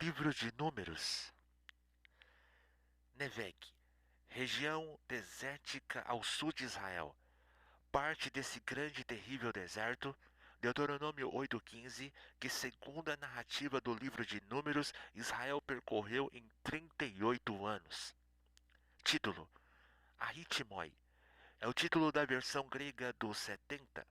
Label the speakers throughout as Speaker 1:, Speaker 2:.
Speaker 1: Livro de Números. Neveg, região desértica ao sul de Israel, parte desse grande e terrível deserto. Deuteronômio 8,15, que segundo a narrativa do livro de Números, Israel percorreu em 38 anos. Título: Aritmoi. É o título da versão grega do 70.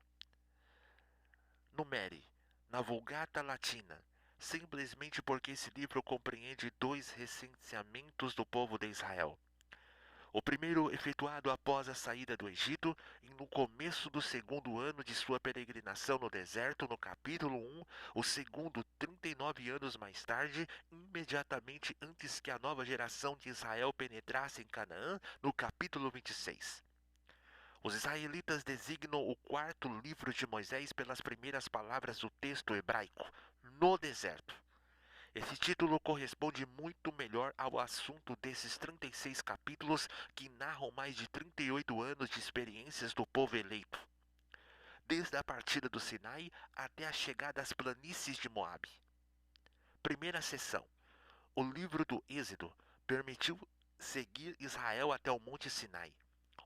Speaker 1: Numere, na Vulgata Latina, simplesmente porque esse livro compreende dois recenseamentos do povo de Israel. O primeiro efetuado após a saída do Egito, e no começo do segundo ano de sua peregrinação no deserto, no capítulo 1, o segundo 39 anos mais tarde, imediatamente antes que a nova geração de Israel penetrasse em Canaã, no capítulo 26. Os israelitas designam o quarto livro de Moisés pelas primeiras palavras do texto hebraico, no deserto. Esse título corresponde muito melhor ao assunto desses 36 capítulos que narram mais de 38 anos de experiências do povo eleito, desde a partida do Sinai até a chegada às planícies de Moabe. Primeira seção. O livro do Êxodo permitiu seguir Israel até o Monte Sinai,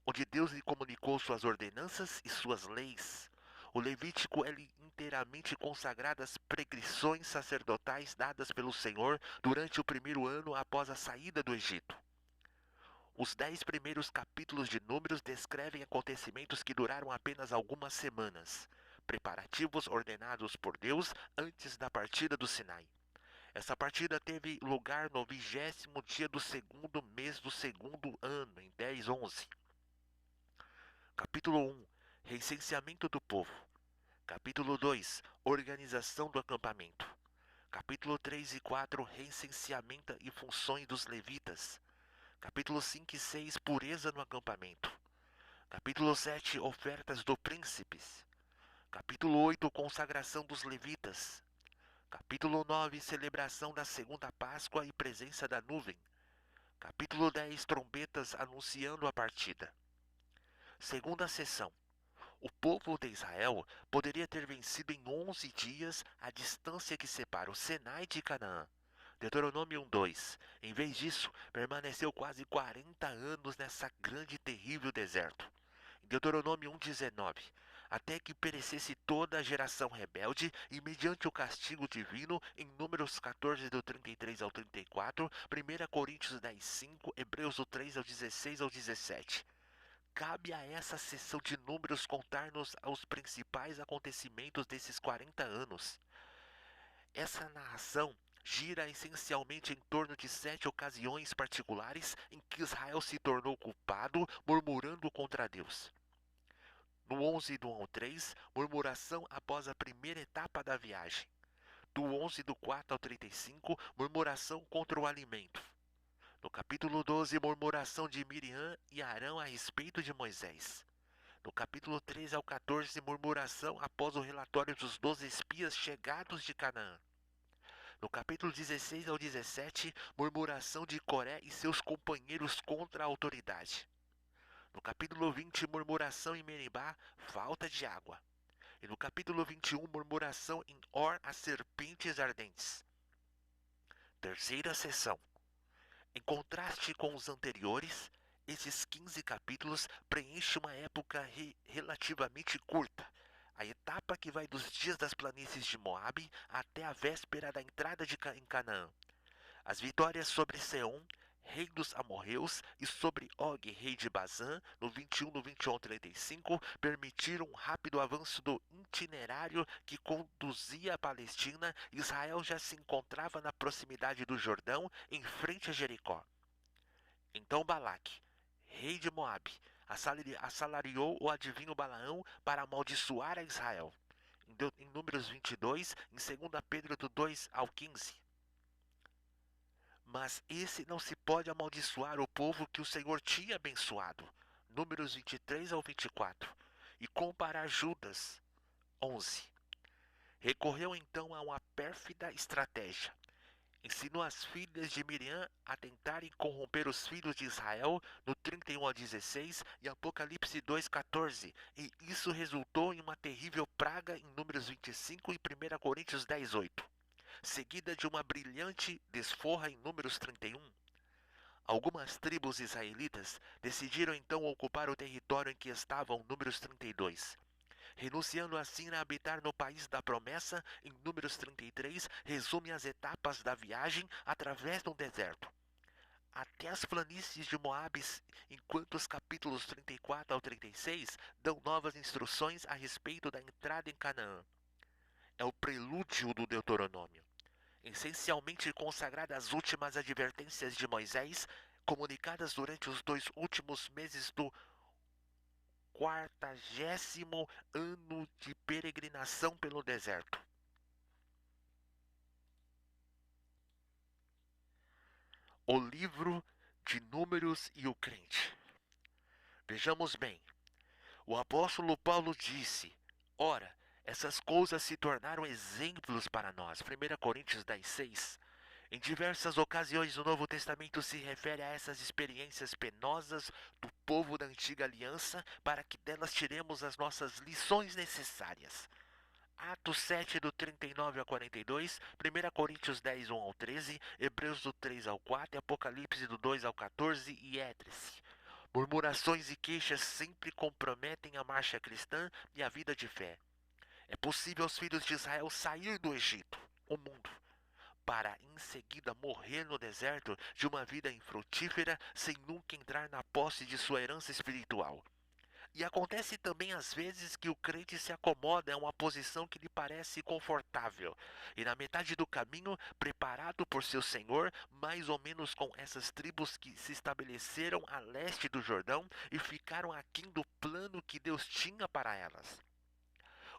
Speaker 1: onde Deus lhe comunicou suas ordenanças e suas leis. O Levítico é inteiramente consagrado às prescrições sacerdotais dadas pelo Senhor durante o primeiro ano após a saída do Egito. Os 10 primeiros capítulos de Números descrevem acontecimentos que duraram apenas algumas semanas, preparativos ordenados por Deus antes da partida do Sinai. Essa partida teve lugar no 20º dia do segundo mês do segundo ano, em 10/11. Capítulo 1. Recenseamento do povo. Capítulo 2. Organização do acampamento. Capítulo 3 e 4. Recenseamento e funções dos levitas. Capítulo 5 e 6. Pureza no acampamento. Capítulo 7. Ofertas do príncipes. Capítulo 8. Consagração dos levitas. Capítulo 9. Celebração da segunda Páscoa e presença da nuvem. Capítulo 10. Trombetas anunciando a partida. Segunda sessão. O povo de Israel poderia ter vencido em 11 dias a distância que separa o Sinai de Canaã. Deuteronômio 1:2. Em vez disso, permaneceu quase 40 anos nessa grande e terrível deserto. Em Deuteronômio 1:19. Até que perecesse toda a geração rebelde e mediante o castigo divino, em Números 14 do 33 ao 34, 1 Coríntios 10:5, Hebreus do 3 ao 16 ao 17. Cabe a essa sessão de números contar-nos os principais acontecimentos desses 40 anos. Essa narração gira essencialmente em torno de 7 ocasiões particulares em que Israel se tornou culpado, murmurando contra Deus. No 11 do 1 ao 3, murmuração após a primeira etapa da viagem. Do 11 do 4 ao 35, murmuração contra o alimento. No capítulo 12, murmuração de Miriam e Arão a respeito de Moisés. No capítulo 13 ao 14, murmuração após o relatório dos 12 espias chegados de Canaã. No capítulo 16 ao 17, murmuração de Coré e seus companheiros contra a autoridade. No capítulo 20, murmuração em Meribá, falta de água. E no capítulo 21, murmuração em Or, as serpentes ardentes. Terceira sessão. Em contraste com os anteriores, esses 15 capítulos preenchem uma época relativamente curta, a etapa que vai dos dias das planícies de Moabe até a véspera da entrada em Canaã. As vitórias sobre Seom, rei dos amorreus, e sobre Og, rei de Bazã, no 21, no 21 ao 35, permitiram um rápido avanço do itinerário que conduzia à Palestina. Israel já se encontrava na proximidade do Jordão, em frente a Jericó. Então Balaque, rei de Moabe, assalariou o adivinho Balaão para amaldiçoar a Israel. Em Números 22, em 2 Pedro do 2 ao 15. Mas esse não se pode amaldiçoar o povo que o Senhor tinha abençoado. Números 23 ao 24. E comparar Judas 11. Recorreu então a uma pérfida estratégia. Ensinou as filhas de Miriam a tentarem corromper os filhos de Israel no 31 a 16 e Apocalipse 2:14, e isso resultou em uma terrível praga em Números 25 e 1 Coríntios 10:8. seguida de uma brilhante desforra em Números 31. Algumas tribos israelitas decidiram então ocupar o território em que estavam Números 32. Renunciando assim a habitar no país da promessa, em Números 33, resume as etapas da viagem através do deserto até as planícies de Moabe, enquanto os capítulos 34 ao 36 dão novas instruções a respeito da entrada em Canaã. É o prelúdio do Deuteronômio, essencialmente consagrada às últimas advertências de Moisés, comunicadas durante os 2 últimos meses do 40º ano de peregrinação pelo deserto. O livro de Números e o crente. Vejamos bem, o apóstolo Paulo disse: ora, essas coisas se tornaram exemplos para nós. 1 Coríntios 10:6. Em diversas ocasiões o Novo Testamento se refere a essas experiências penosas do povo da antiga aliança para que delas tiremos as nossas lições necessárias. Atos 7 do 39 ao 42, 1 Coríntios 10, 1 ao 13, Hebreus do 3 ao 4, Apocalipse do 2 ao 14 e etc. Murmurações e queixas sempre comprometem a marcha cristã e a vida de fé. É possível aos filhos de Israel sair do Egito, o mundo, para em seguida morrer no deserto de uma vida infrutífera sem nunca entrar na posse de sua herança espiritual. E acontece também às vezes que o crente se acomoda a uma posição que lhe parece confortável, e na metade do caminho, preparado por seu Senhor, mais ou menos com essas tribos que se estabeleceram a leste do Jordão e ficaram aquém do plano que Deus tinha para elas.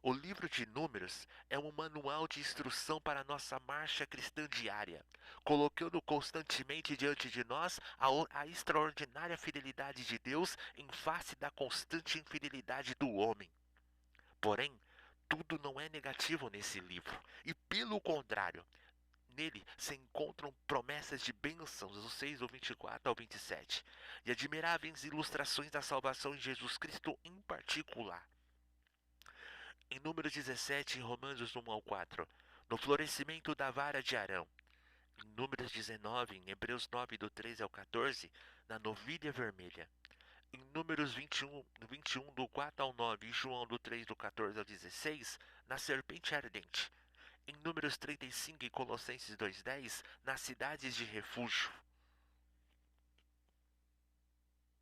Speaker 1: O livro de Números é um manual de instrução para a nossa marcha cristã diária, colocando constantemente diante de nós a extraordinária fidelidade de Deus em face da constante infidelidade do homem. Porém, tudo não é negativo nesse livro, e pelo contrário, nele se encontram promessas de bênçãos, do 6 do 24 ao 27, e admiráveis ilustrações da salvação em Jesus Cristo em particular. Em Números 17, em Romanos 1 ao 4, no florescimento da vara de Arão. Em Números 19, em Hebreus 9, do 13 ao 14, na novilha vermelha. Em Números 21 do 4 ao 9 e João do 3 do 14 ao 16, na serpente ardente. Em Números 35 e Colossenses 2:10, nas cidades de refúgio.